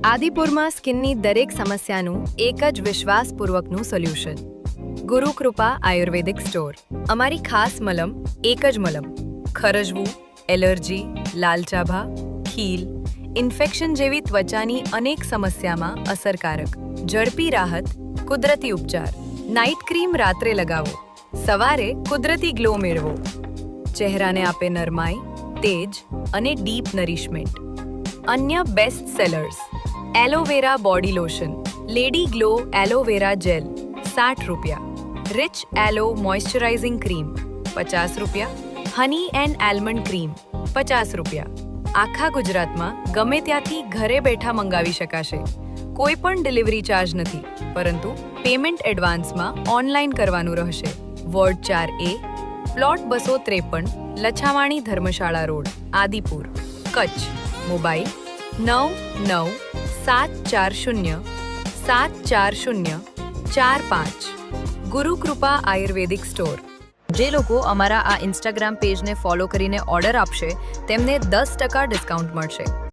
આદિપુરમાં સ્કિનની દરેક સમસ્યાનું એક જ વિશ્વાસપૂર્વકનું સોલ્યુશન. ગુરુકૃપા આયુર્વેદિક સ્ટોર. અમારી ખાસ મલમ એક જ મલમ. ખરજવું, એલર્જી, લાલચાભા, ખીલ, ઇન્ફેક્શન જેવી ત્વચાની અનેક સમસ્યામાં અસરકારક. ઝડપી રાહત, કુદરતી ઉપચાર. નાઇટ ક્રીમ રાત્રે લગાવો, સવારે કુદરતી ગ્લો મેળવો. ચહેરાને આપે નરમાઈ, તેજ અને ડીપ નરિશમેન્ટ. અન્ય best sellers: aloe vera body lotion, lady glow aloe vera gel ₹60, rich aloe moisturising cream ₹50, honey and almond cream ₹50. આખા ગુજરાતમાં ગમે ત્યાંથી ઘરે બેઠા મંગાવી શકાશે. કોઈ પણ ડિલિવરી ચાર્જ નથી, પરંતુ પેમેન્ટ એડવાન્સમાં ઓનલાઈન કરવાનું રહેશે. વોર્ડ 4A, પ્લોટ 253, લછાવાણી ધર્મશાળા રોડ, આદિપુર, કચ્છ. મોબાઈલ 9974074045. ગુરુકૃપા આયુર્વેદિક સ્ટોર. જે લોકો અમારા આ ઇન્સ્ટાગ્રામ પેજને ફોલો કરીને ઓર્ડર આપશે તેમને 10% ડિસ્કાઉન્ટ મળશે.